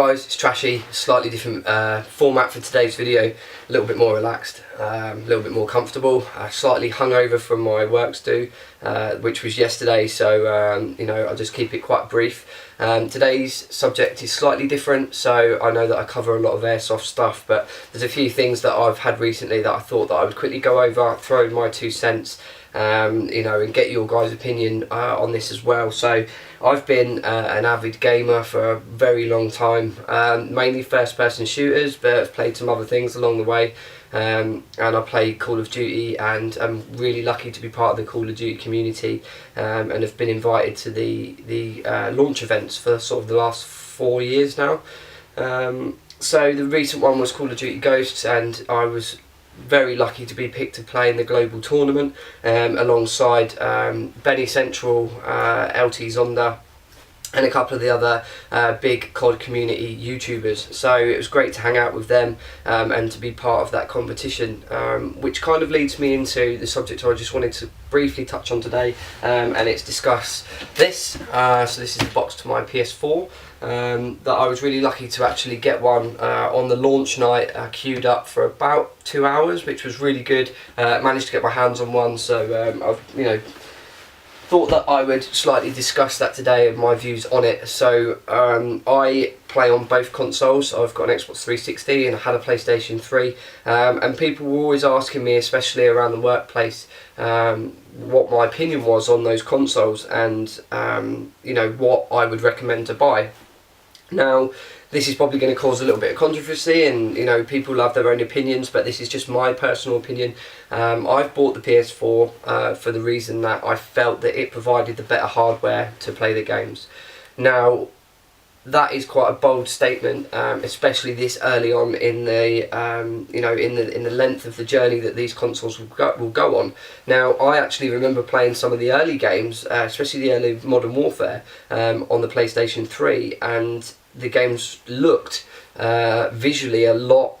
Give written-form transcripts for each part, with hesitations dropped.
guys, it's Trashy. Slightly different format for today's video. A little bit more relaxed, a little bit more comfortable. Slightly hungover from my works do, which was yesterday, so you know, I'll just keep it quite brief. Today's subject is slightly different, so I know that I cover a lot of airsoft stuff, but there's a few things that I've had recently that I thought that I would quickly go over, throw in my 2 cents, you know, and get your guys' opinion on this as well. So I've been an avid gamer for a very long time, mainly first-person shooters, but I've played some other things along the way, and I play Call of Duty, and I'm really lucky to be part of the Call of Duty community, and have been invited to the launch events for sort of the last 4 years now. So the recent one was Call of Duty Ghosts, and I was very lucky to be picked to play in the global tournament alongside Benny Central, LT Zonda, and a couple of the other big COD community YouTubers. So it was great to hang out with them and to be part of that competition, which kind of leads me into the subject I just wanted to briefly touch on today, and it's discuss this. So this is the box to my PS4. That I was really lucky to actually get one on the launch night, queued up for about 2 hours, which was really good. Managed to get my hands on one, so I've, you know, thought that I would slightly discuss that today and my views on it. So I play on both consoles. I've got an Xbox 360 and I had a PlayStation 3, and people were always asking me, especially around the workplace, what my opinion was on those consoles, and you know, what I would recommend to buy. Now, this is probably going to cause a little bit of controversy, and you know, people have their own opinions, but this is just my personal opinion. I've bought the PS4 for the reason that I felt that it provided the better hardware to play the games. Now, that is quite a bold statement, especially this early on in the you know, in the length of the journey that these consoles will go on. Now, I actually remember playing some of the early games, especially the early Modern Warfare, on the PlayStation 3, and the games looked visually a lot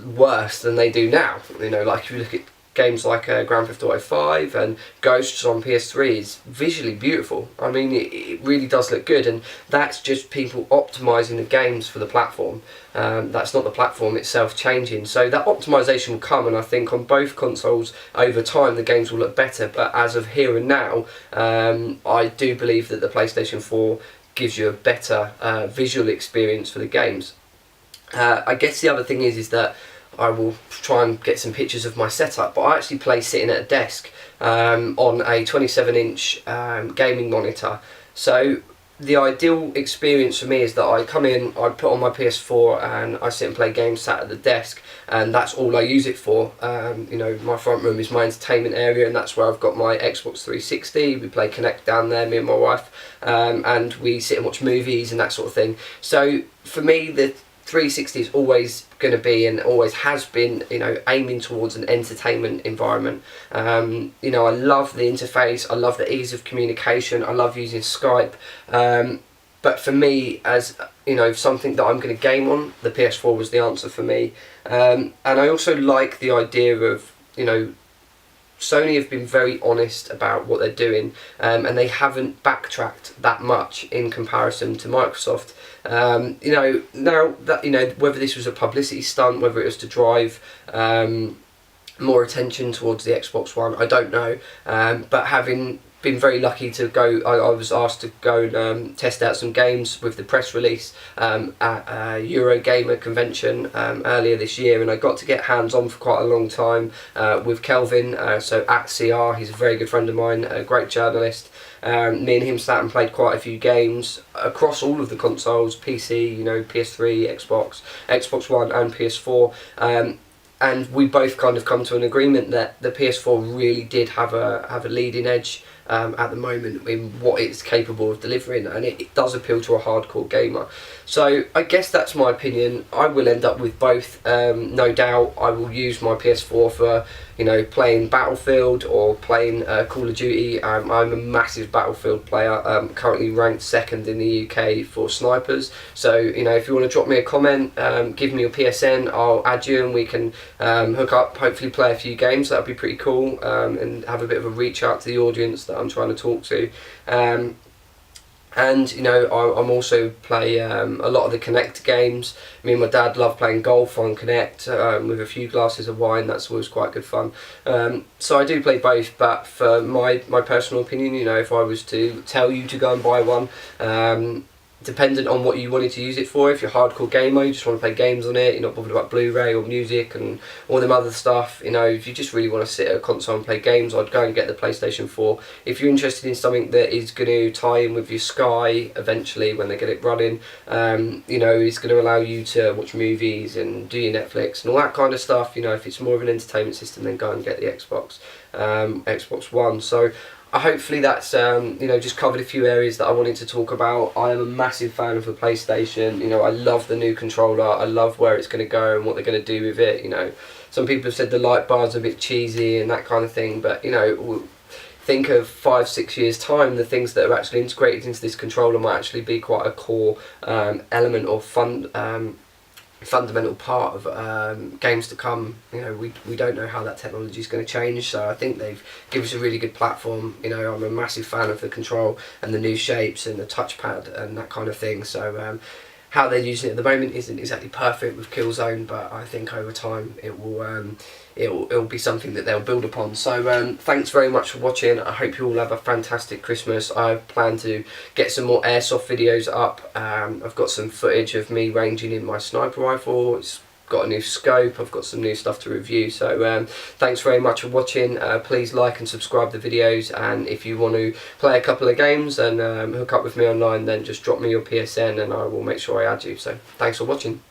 worse than they do now. You know, like if you look at games like Grand Theft Auto 5 and Ghosts on PS3, is visually beautiful. I mean, it really does look good, and that's just people optimising the games for the platform. That's not the platform itself changing. So that optimisation will come, and I think on both consoles over time the games will look better, but as of here and now, I do believe that the PlayStation 4 gives you a better visual experience for the games. I guess the other thing is that I will try and get some pictures of my setup, but I actually play sitting at a desk on a 27-inch gaming monitor. So the ideal experience for me is that I come in, I put on my PS4 and I sit and play games sat at the desk, and that's all I use it for. You know, my front room is my entertainment area, and that's where I've got my Xbox 360. We play Connect down there, me and my wife, and we sit and watch movies and that sort of thing. So for me, the 360 is always going to be, and always has been, you know, aiming towards an entertainment environment. You know, I love the interface, I love the ease of communication, I love using Skype, but for me, as you know, something that I'm going to game on, the PS4 was the answer for me. And I also like the idea of, you know, Sony have been very honest about what they're doing, and they haven't backtracked that much in comparison to Microsoft. You know, now that, you know, whether this was a publicity stunt, whether it was to drive more attention towards the Xbox One, I don't know. But having been very lucky to go, I was asked to go and test out some games with the press release at Eurogamer convention earlier this year, and I got to get hands on for quite a long time with Kelvin, so at CR. He's a very good friend of mine, a great journalist. Me and him sat and played quite a few games across all of the consoles, PC, you know, PS3, Xbox, Xbox One and PS4. And we both kind of come to an agreement that the PS4 really did have a leading edge at the moment in what it's capable of delivering, and it does appeal to a hardcore gamer. So I guess that's my opinion. I will end up with both. No doubt I will use my PS4 for, you know, playing Battlefield or playing Call of Duty. I'm a massive Battlefield player, currently ranked 2nd in the UK for snipers. So, you know, if you want to drop me a comment, give me your PSN, I'll add you and we can hook up, hopefully play a few games. That would be pretty cool, and have a bit of a reach out to the audience that I'm trying to talk to. And you know, I'm also play a lot of the Connect games. Me and my dad love playing golf on Connect with a few glasses of wine. That's always quite good fun. So I do play both, but for my personal opinion, you know, if I was to tell you to go and buy one, dependent on what you wanted to use it for. If you're a hardcore gamer, you just want to play games on it, you're not bothered about Blu-ray or music and all them other stuff, you know, if you just really want to sit at a console and play games, I'd go and get the PlayStation 4. If you're interested in something that is going to tie in with your Sky eventually when they get it running, you know, it's going to allow you to watch movies and do your Netflix and all that kind of stuff, you know, if it's more of an entertainment system, then go and get the Xbox One. So hopefully that's you know, just covered a few areas that I wanted to talk about. I am a massive fan of the PlayStation. You know, I love the new controller. I love where it's going to go and what they're going to do with it. You know, some people have said the light bar's a bit cheesy and that kind of thing, but you know, think of 5-6 years time, the things that are actually integrated into this controller might actually be quite a core element or fundamental part of games to come. You know, we don't know how that technology is going to change, so I think they've given us a really good platform. You know, I'm a massive fan of the control and the new shapes and the touchpad and that kind of thing. So how they're using it at the moment isn't exactly perfect with Killzone, but I think over time it will be something that they'll build upon. So thanks very much for watching. I hope you all have a fantastic Christmas. I plan to get some more airsoft videos up. I've got some footage of me ranging in my sniper rifle. It's got a new scope, I've got some new stuff to review. So thanks very much for watching. Please like and subscribe the videos, and if you want to play a couple of games and hook up with me online, then just drop me your PSN and I will make sure I add you. So thanks for watching.